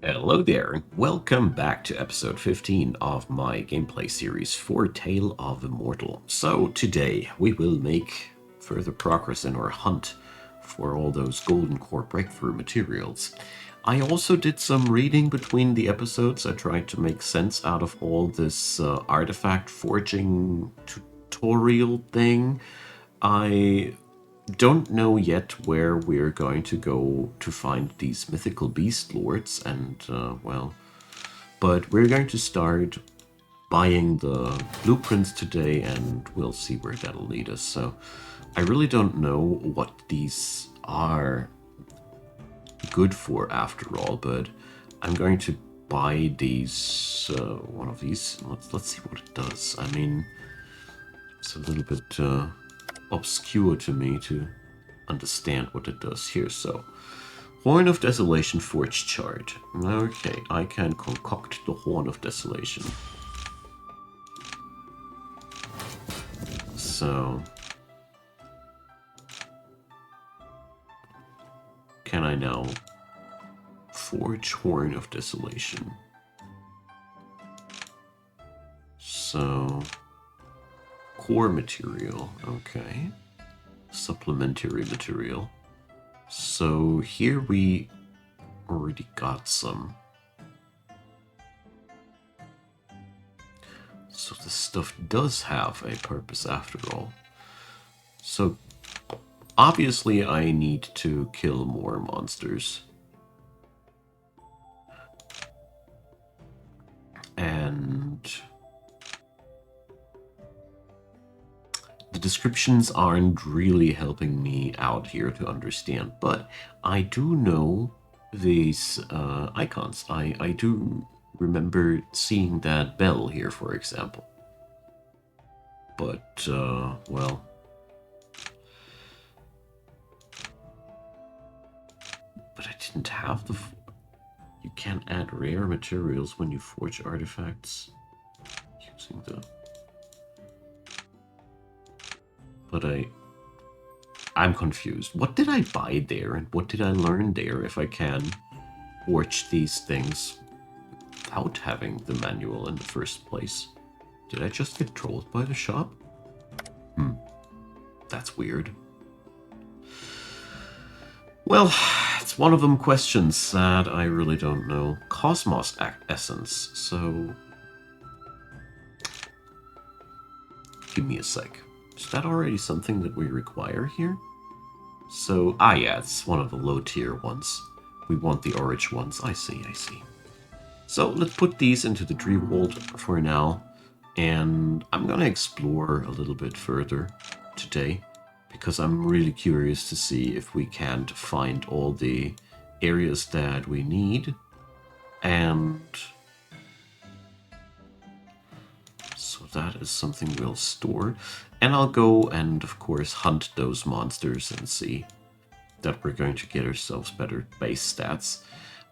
Hello there, and welcome back to episode 15 of my gameplay series for Tale of Immortal. So today we will make further progress in our hunt for all those golden core breakthrough materials. I also did some reading between the episodes. I tried to make sense out of all this artifact forging tutorial thing. I don't know yet where we're going to go to find these mythical beast lords, and but we're going to start buying the blueprints today, and we'll see where that'll lead us. So I really don't know what these are good for after all, but I'm going to buy these, one of these. Let's see what it does. I mean, it's a little bit obscure to me to understand what it does here. So, Horn of Desolation Forge Chart. Okay, I can concoct the Horn of Desolation. So, can I now forge Horn of Desolation? So, core material, okay. Supplementary material. So here we already got some. So this stuff does have a purpose after all. So obviously I need to kill more monsters. And the descriptions aren't really helping me out here to understand, but I do know these icons. I do remember seeing that bell here, for example. But, well... But I didn't have the... You can't add rare materials when you forge artifacts using the... But I'm confused. What did I buy there and what did I learn there if I can forge these things without having the manual in the first place? Did I just get trolled by the shop? That's weird. Well, it's one of them questions that I really don't know. Cosmos Essence, so... Give me a sec. Is that already something that we require here? So, yeah, it's one of the low tier ones. We want the orange ones. I see. So let's put these into the Dream Vault for now. And I'm gonna explore a little bit further today, because I'm really curious to see if we can't find all the areas that we need. And so that is something we'll store. And I'll go and, of course, hunt those monsters and see that we're going to get ourselves better base stats.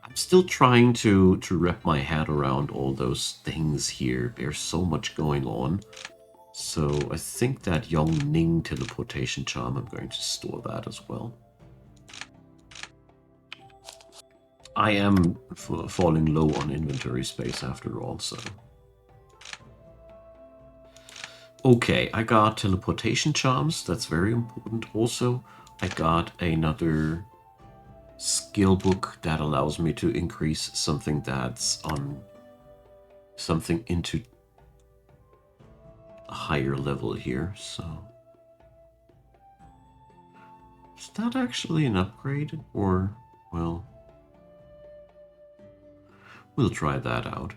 I'm still trying to wrap my head around all those things here. There's so much going on. So I think that Young Ning teleportation charm, I'm going to store that as well. I am falling low on inventory space after all, so... Okay, I got teleportation charms, that's very important. Also, I got another skill book that allows me to increase something that's on something into a higher level here, so... Is that actually an upgrade? Or, well... We'll try that out.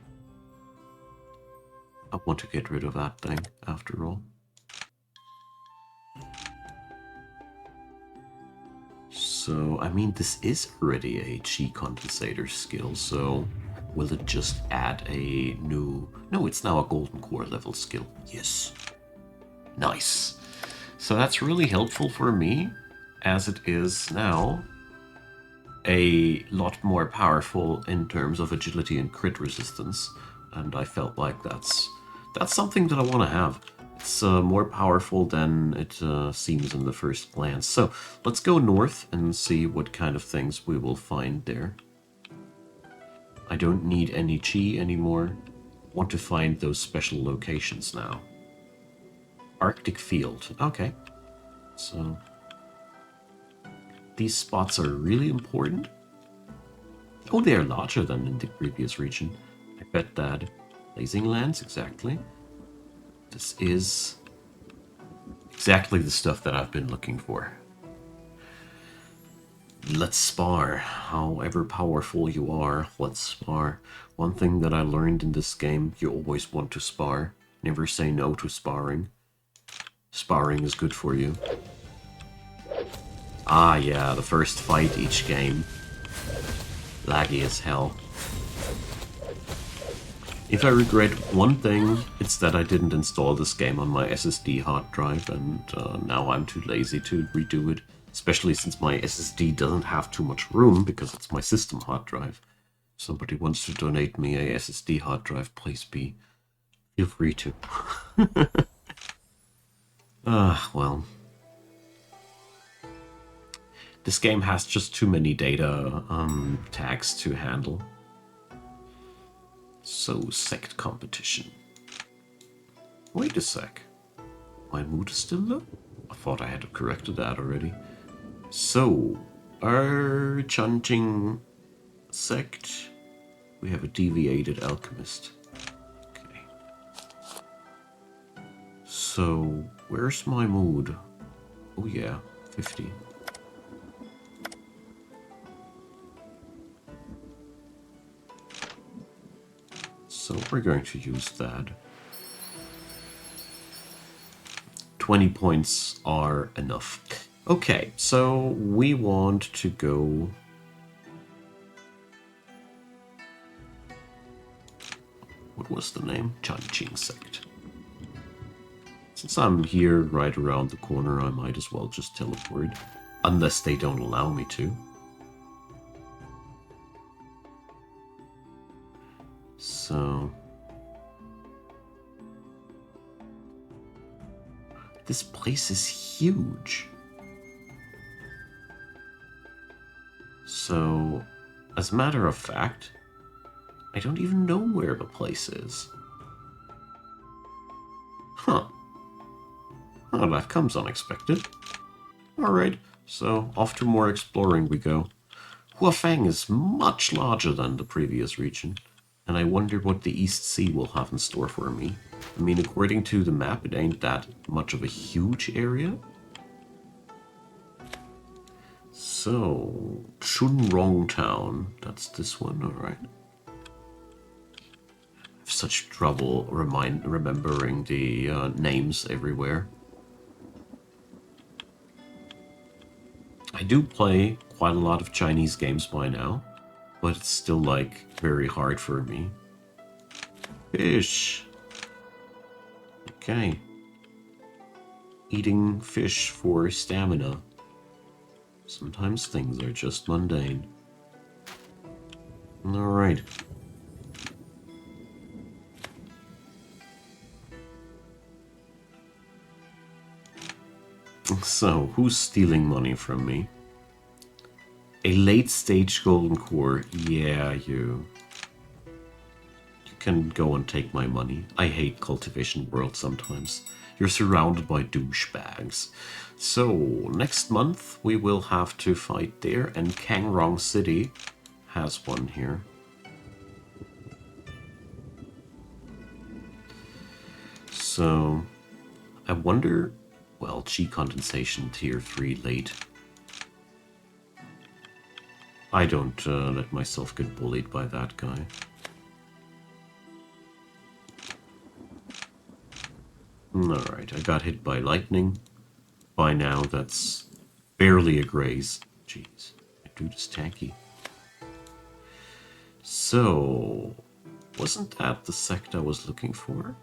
I want to get rid of that thing, after all. So, I mean, this is already a chi condensator skill, so will it just add a new... No, it's now a golden core level skill. Yes. Nice. So that's really helpful for me, as it is now a lot more powerful in terms of agility and crit resistance, and I felt like that's something that I want to have. It's more powerful than it seems in the first glance. So let's go north and see what kind of things we will find there. I don't need any chi anymore. Want to find those special locations now. Arctic Field. Okay. So these spots are really important. Oh, they are larger than in the previous region. I bet that. Blazing Lands, exactly. This is exactly the stuff that I've been looking for. Let's spar. However powerful you are, let's spar. One thing that I learned in this game, you always want to spar. Never say no to sparring. Sparring is good for you. Ah yeah, the first fight each game. Laggy as hell. If I regret one thing, it's that I didn't install this game on my SSD hard drive, and now I'm too lazy to redo it. Especially since my SSD doesn't have too much room because it's my system hard drive. If somebody wants to donate me a SSD hard drive, please feel free to. Well. This game has just too many data tags to handle. So, Sect competition. Wait a sec. My mood is still low? I thought I had corrected that already. So, our chanting sect, we have a deviated alchemist. Okay. So, where's my mood? Oh yeah, 50. So we're going to use that. 20 points are enough. Okay, so we want to go... What was the name? Chanqing Sect. Since I'm here right around the corner, I might as well just teleport. Unless they don't allow me to. So... This place is huge. So, as a matter of fact, I don't even know where the place is. Huh. Oh, that comes unexpected. Alright, so off to more exploring we go. Huafeng is much larger than the previous region, and I wonder what the East Sea will have in store for me. I mean, according to the map, it ain't that much of a huge area. So, Chunrong Town, that's this one, alright. I have such trouble remembering the names everywhere. I do play quite a lot of Chinese games by now, but it's still, like, very hard for me. Fish! Okay. Eating fish for stamina. Sometimes things are just mundane. Alright. So, who's stealing money from me? A late-stage golden core. Yeah, you. You can go and take my money. I hate Cultivation World sometimes. You're surrounded by douchebags. So, next month we will have to fight there, and Kangrong City has one here. So, I wonder... Well, Chi Condensation Tier 3 late. I don't let myself get bullied by that guy. Alright, I got hit by lightning. By now, that's barely a graze. Jeez, that dude is tanky. So, wasn't that the sect I was looking for?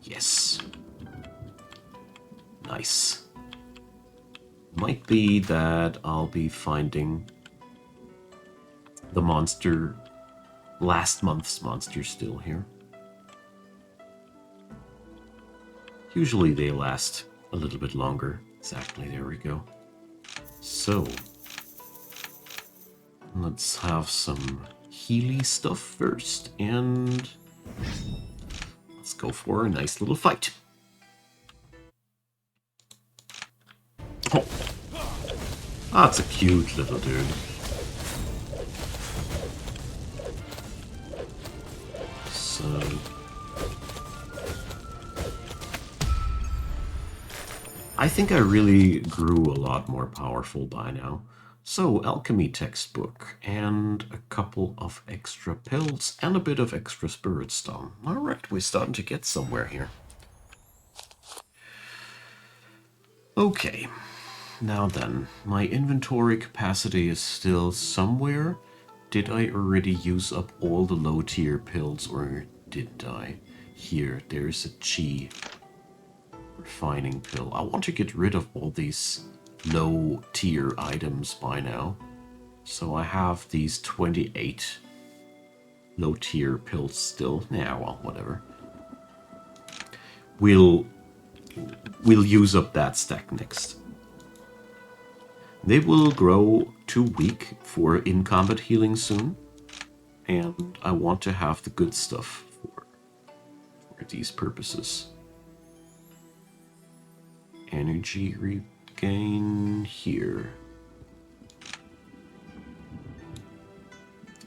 Yes. Nice. Might be that I'll be finding the monster, last month's monster still here. Usually they last a little bit longer. Exactly, there we go. So, let's have some Healy stuff first, and let's go for a nice little fight. Oh, that's a cute little dude. So, I think I really grew a lot more powerful by now. So, alchemy textbook, and a couple of extra pills, and a bit of extra spirit stone. Alright, we're starting to get somewhere here. Okay, now then, my inventory capacity is still somewhere. Did I already use up all the low tier pills, or did I? Here, there's a chi refining pill. I want to get rid of all these low tier items by now. So I have these 28 low tier pills still. Nah, well, whatever. We'll use up that stack next. They will grow too weak for in-combat healing soon. And I want to have the good stuff for these purposes. Energy regain here.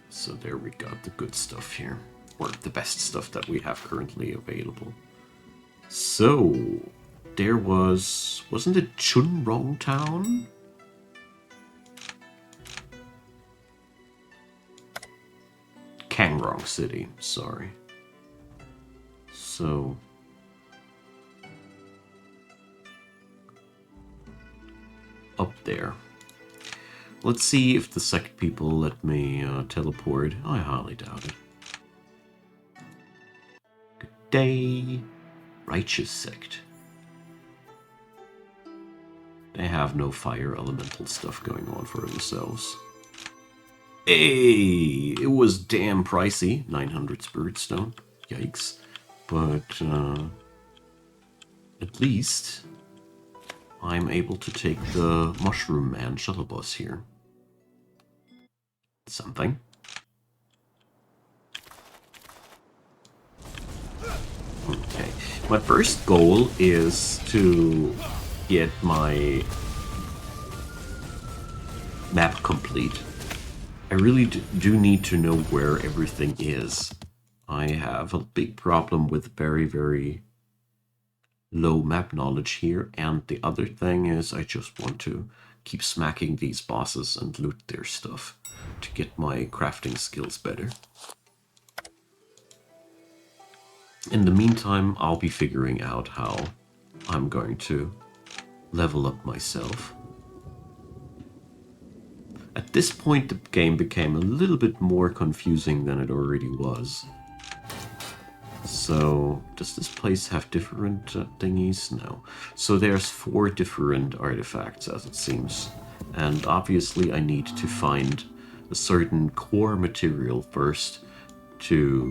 So there we got the good stuff here. Or the best stuff that we have currently available. So, there wasn't it Chunrong Town? Kangrong City, sorry. So, up there. Let's see if the Sect people let me teleport. I highly doubt it. Good day. Righteous Sect. They have no fire elemental stuff going on for themselves. Hey, it was damn pricey. 900 spirit stone. Yikes. But at least I'm able to take the Mushroom Man shuttle bus here. Something. Okay. My first goal is to get my map complete. I really do need to know where everything is. I have a big problem with very, very low map knowledge here, and the other thing is I just want to keep smacking these bosses and loot their stuff to get my crafting skills better. In the meantime, I'll be figuring out how I'm going to level up myself. At this point, the game became a little bit more confusing than it already was. So, does this place have different thingies? No. So there's 4 different artifacts, as it seems. And obviously I need to find a certain core material first to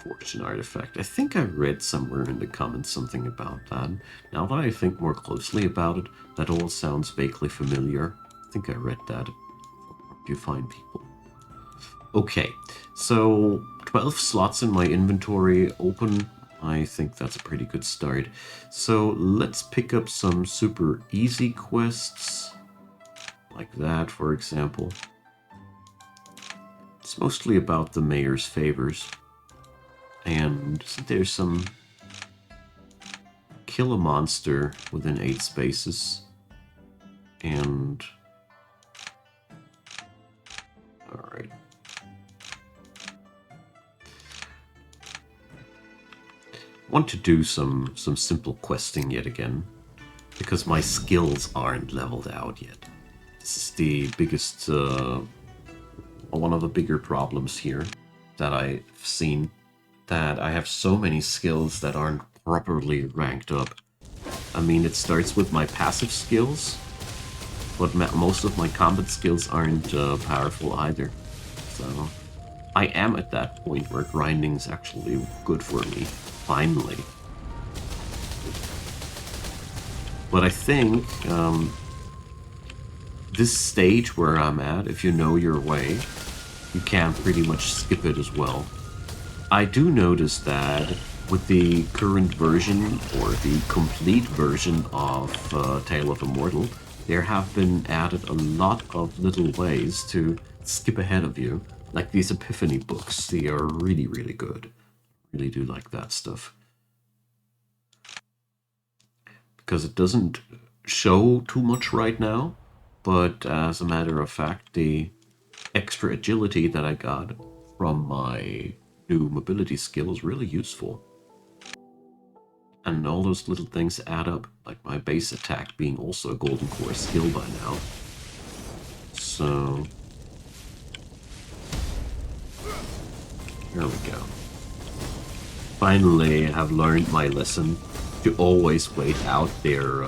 forge an artifact. I think I read somewhere in the comments something about that. Now that I think more closely about it, that all sounds vaguely familiar. I think I read that. You find people. Okay, so 12 slots in my inventory open. I think that's a pretty good start. So let's pick up some super easy quests. Like that, for example. It's mostly about the mayor's favors. And there's some kill a monster within 8 spaces. And alright. Want to do some simple questing yet again, because my skills aren't leveled out yet. This is the biggest, one of the bigger problems here that I've seen, that I have so many skills that aren't properly ranked up. I mean, it starts with my passive skills, but most of my combat skills aren't powerful either. So I am at that point where grinding's actually good for me. Finally. But I think this stage where I'm at, if you know your way, you can pretty much skip it as well. I do notice that with the current version, or the complete version of Tale of Immortal, there have been added a lot of little ways to skip ahead of you. Like these epiphany books, they are really, really good. Really do like that stuff. Because it doesn't show too much right now, but as a matter of fact, the extra agility that I got from my new mobility skill is really useful. And all those little things add up, like my base attack being also a golden core skill by now. So, here we go. Finally, I have learned my lesson to always wait out their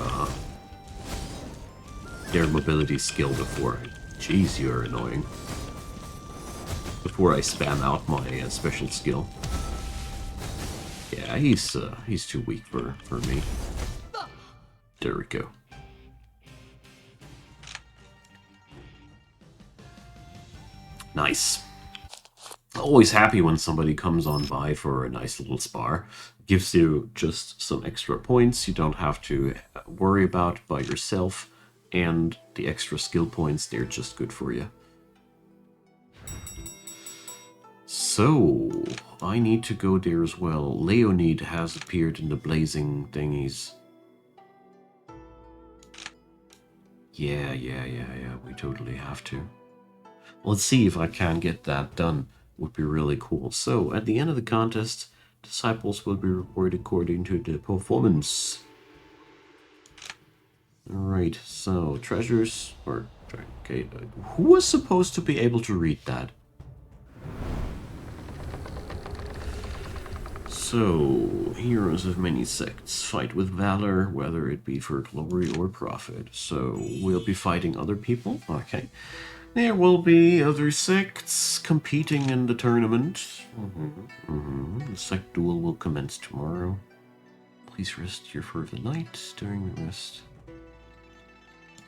mobility skill before. Jeez, you're annoying. Before I spam out my special skill. Yeah, he's too weak for me. There we go. Nice. Always happy when somebody comes on by for a nice little spar. Gives you just some extra points you don't have to worry about by yourself, and the extra skill points, they're just good for you. So, I need to go there as well. Leonid has appeared in the blazing thingies. Yeah, we totally have to. Let's see if I can get that done. Would be really cool. So, at the end of the contest, disciples will be rewarded according to the performance. Alright, so treasures, or, okay, who was supposed to be able to read that? So, heroes of many sects fight with valor, whether it be for glory or profit. So, we'll be fighting other people? Okay. There will be other sects competing in the tournament. The sect duel will commence tomorrow. Please rest here for the night during the rest.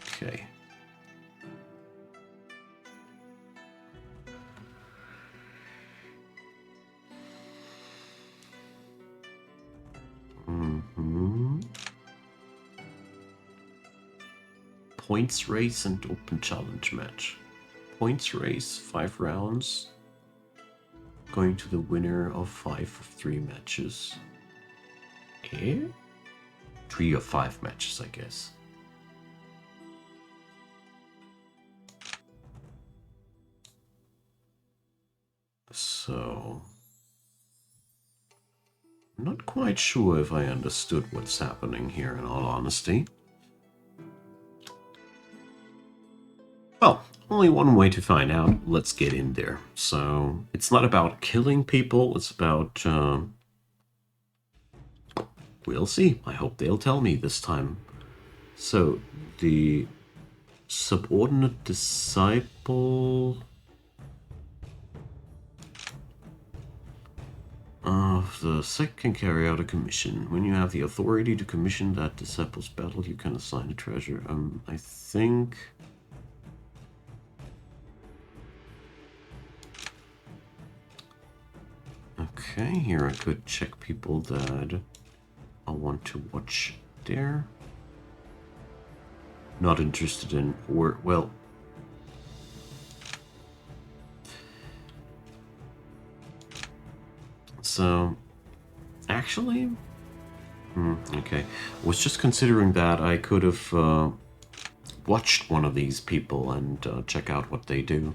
Okay. Points race and open challenge match. Points race, 5 rounds. Going to the winner of 5 of 3 matches. 3 of 5 matches, I guess. So, I'm not quite sure if I understood what's happening here, in all honesty. Well, only one way to find out. Let's get in there. So, it's not about killing people, it's about... we'll see. I hope they'll tell me this time. So, the subordinate disciple of the sect can carry out a commission. When you have the authority to commission that disciple's battle, you can assign a treasure. I think... Okay, here I could check people that I want to watch there. Not interested in, or, well... So, actually... okay. I was just considering that I could have watched one of these people and check out what they do.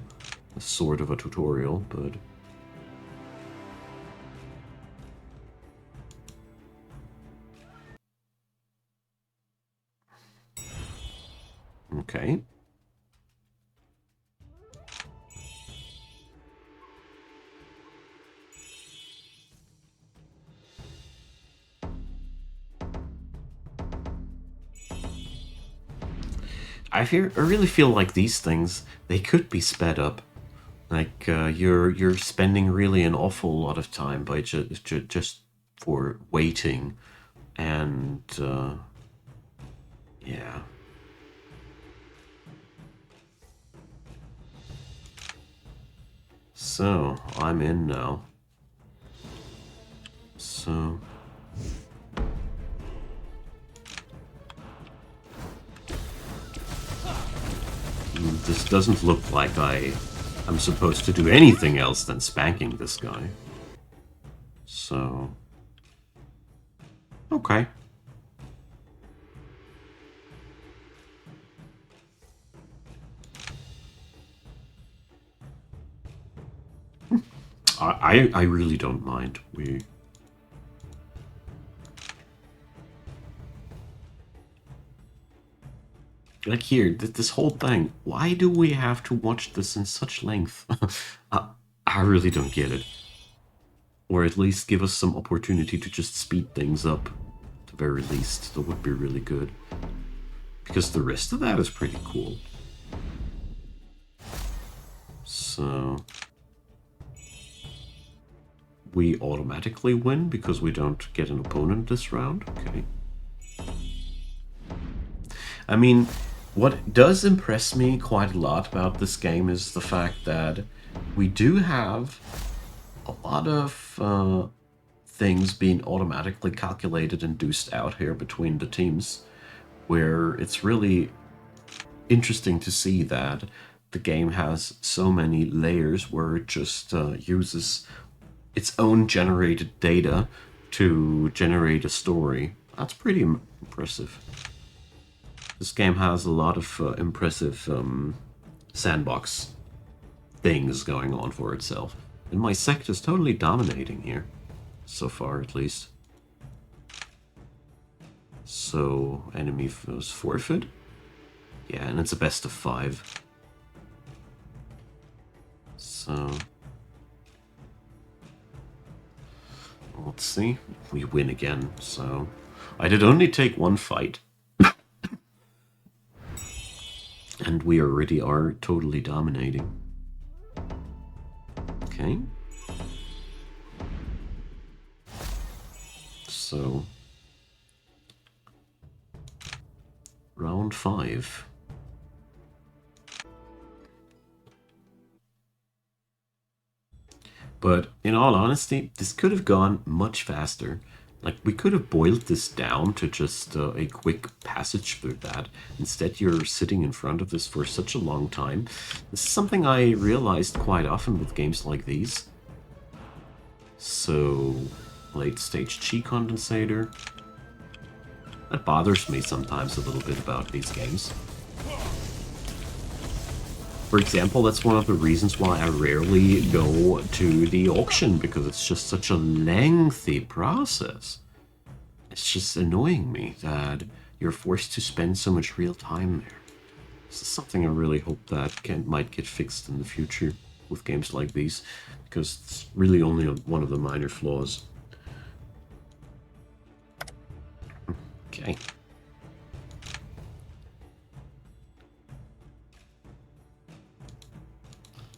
A sort of a tutorial, but... Okay. I really feel like these things, they could be sped up. Like you're spending really an awful lot of time by just for waiting, and Yeah. So, I'm in now. So... This doesn't look like I'm supposed to do anything else than spanking this guy. So... Okay. I really don't mind. Like here, this whole thing, why do we have to watch this in such length? I really don't get it. Or at least give us some opportunity to just speed things up. At the very least, that would be really good. Because the rest of that is pretty cool. So... we automatically win because we don't get an opponent this round? Okay. I mean, what does impress me quite a lot about this game is the fact that we do have a lot of things being automatically calculated and deuced out here between the teams, where it's really interesting to see that the game has so many layers where it just uses its own generated data to generate a story. That's pretty impressive. This game has a lot of impressive sandbox things going on for itself. And my Sect is totally dominating here. So far, at least. So, enemy was forfeit? Yeah, and it's a best of 5. So... let's see. We win again, so... I did only take one fight. And we already are totally dominating. Okay. So... round 5. But in all honesty, this could have gone much faster. Like, we could have boiled this down to just a quick passage through that. Instead, you're sitting in front of this for such a long time. This is something I realized quite often with games like these. So, late stage chi condensator. That bothers me sometimes a little bit about these games. For example, that's one of the reasons why I rarely go to the auction, because it's just such a lengthy process. It's just annoying me that you're forced to spend so much real time there. This is something I really hope that might get fixed in the future with games like these, because it's really only one of the minor flaws. Okay.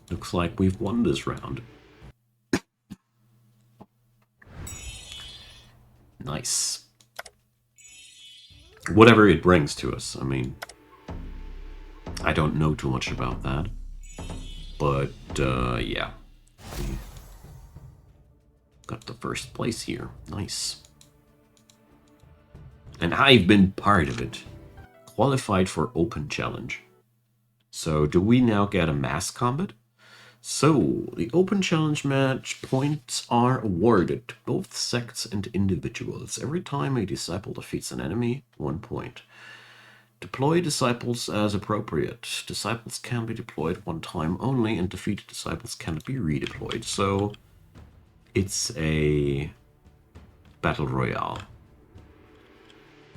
Looks like we've won this round. Nice. Whatever it brings to us, I mean, I don't know too much about that. But, yeah. We got the first place here. Nice. And I've been part of it. Qualified for open challenge. So, do we now get a mass combat? So, the open challenge match points are awarded to both sects and individuals. Every time a disciple defeats an enemy, 1 point. Deploy disciples as appropriate. Disciples can be deployed 1 time only, and defeated disciples cannot be redeployed. So, it's a battle royale.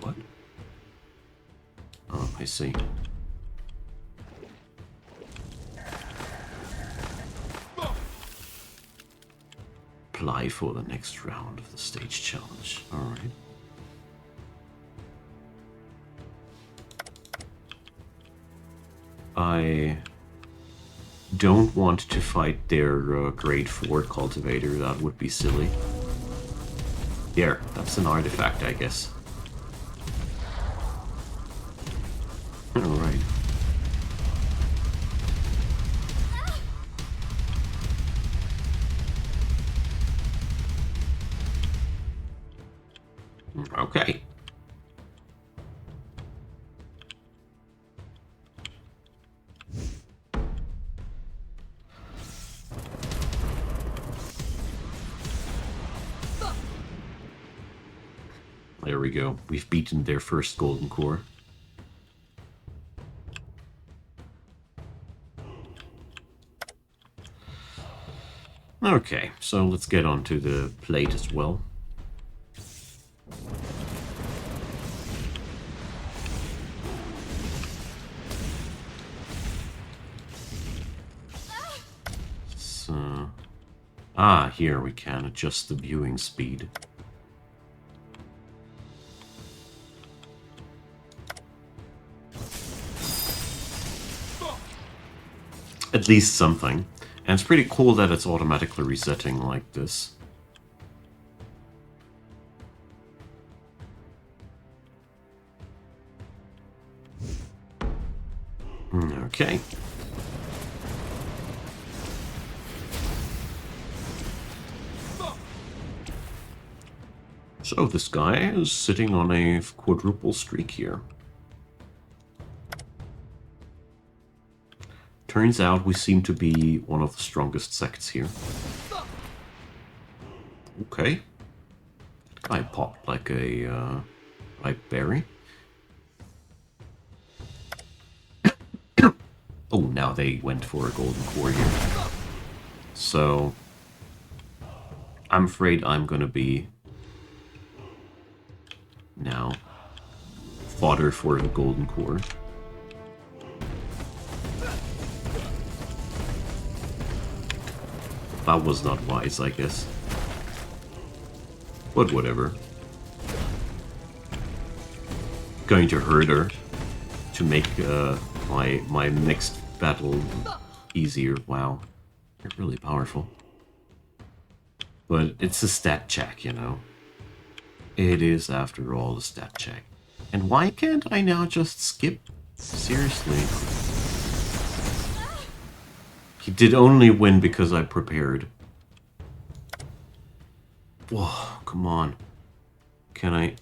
What? Oh, I see. Apply for the next round of the stage challenge. Alright. I don't want to fight their grade 4 cultivator. That would be silly. Here, that's an artifact, I guess. Alright. Okay. There we go. We've beaten their first golden core. Okay, so let's get onto the plate as well. So, here we can adjust the viewing speed. At least something. And it's pretty cool that it's automatically resetting like this. Okay. So this guy is sitting on a quadruple streak here. Turns out we seem to be one of the strongest sects here. Okay. That guy popped like a ripe berry. Oh, now they went for a golden core here. So I'm afraid I'm gonna be now fodder for the golden core. That was not wise, I guess. But whatever. Going to hurt her to make my next battle easier. Wow, you're really powerful. But it's a stat check, you know. It is, after all, a stat check. And why can't I now just skip? Seriously. He did only win because I prepared. Whoa, come on. Can I...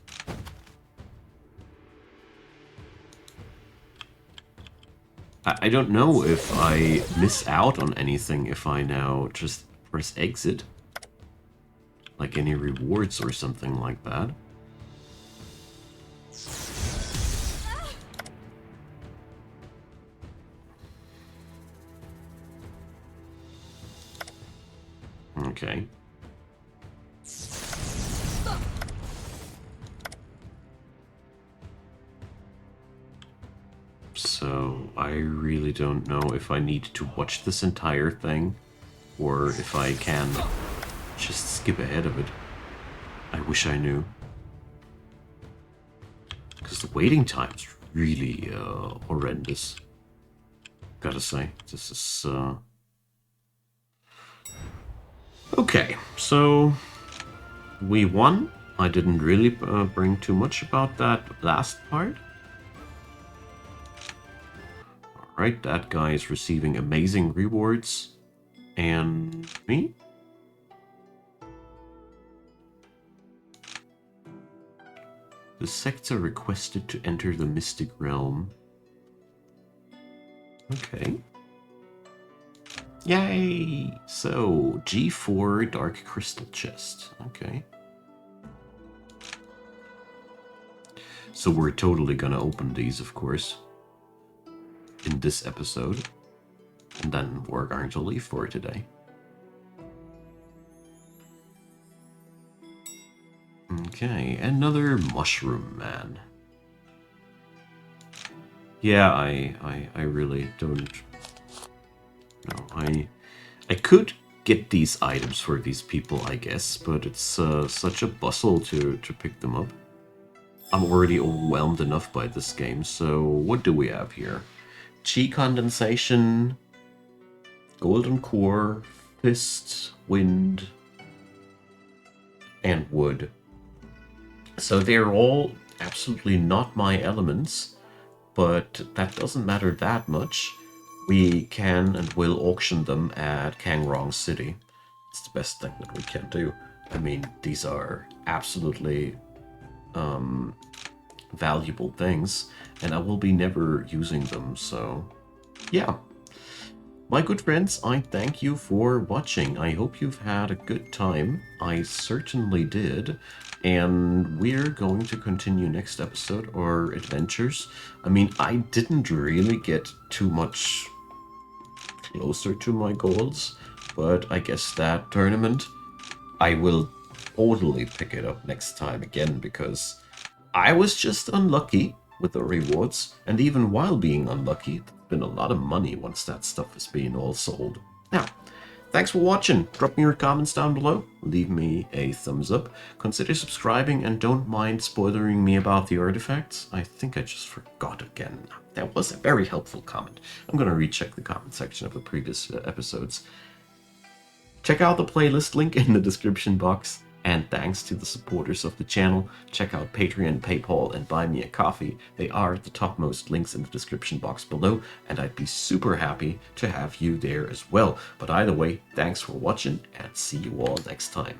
I don't know if I miss out on anything if I now just press exit. Like any rewards or something like that. Okay. So, I really don't know if I need to watch this entire thing, or if I can just skip ahead of it. I wish I knew. Because the waiting time's really horrendous. Gotta say, this is... Okay, so we won. I didn't really bring too much about that last part. Alright, that guy is receiving amazing rewards. And me? The sects are requested to enter the Mystic Realm. Okay. Yay! So, G4 Dark Crystal Chest. Okay. So we're totally gonna open these, of course, in this episode. And then we're going to leave for today. Okay, another Mushroom Man. Yeah, I really don't... No, I could get these items for these people, I guess, but it's such a bustle to pick them up. I'm already overwhelmed enough by this game, so what do we have here? Chi Condensation, Golden Core, Fist, Wind, and Wood. So they're all absolutely not my elements, but that doesn't matter that much. We can and will auction them at Kangrong City. It's the best thing that we can do. I mean, these are absolutely valuable things, and I will be never using them, so yeah. My good friends, I thank you for watching. I hope you've had a good time. I certainly did. And we're going to continue next episode, our adventures. I mean, I didn't really get too much closer to my goals, but I guess that tournament, I will totally pick it up next time again, because I was just unlucky with the rewards, and even while being unlucky, there's been a lot of money once that stuff is being all sold. Now, thanks for watching. Drop me your comments down below, leave me a thumbs up, consider subscribing, and don't mind spoiling me about the artifacts. I think I just forgot again. That was a very helpful comment. I'm gonna recheck the comment section of the previous episodes. Check out the playlist link in the description box. And thanks to the supporters of the channel, check out Patreon, PayPal, and Buy Me a Coffee. They are the topmost links in the description box below, and I'd be super happy to have you there as well. But either way, thanks for watching, and see you all next time.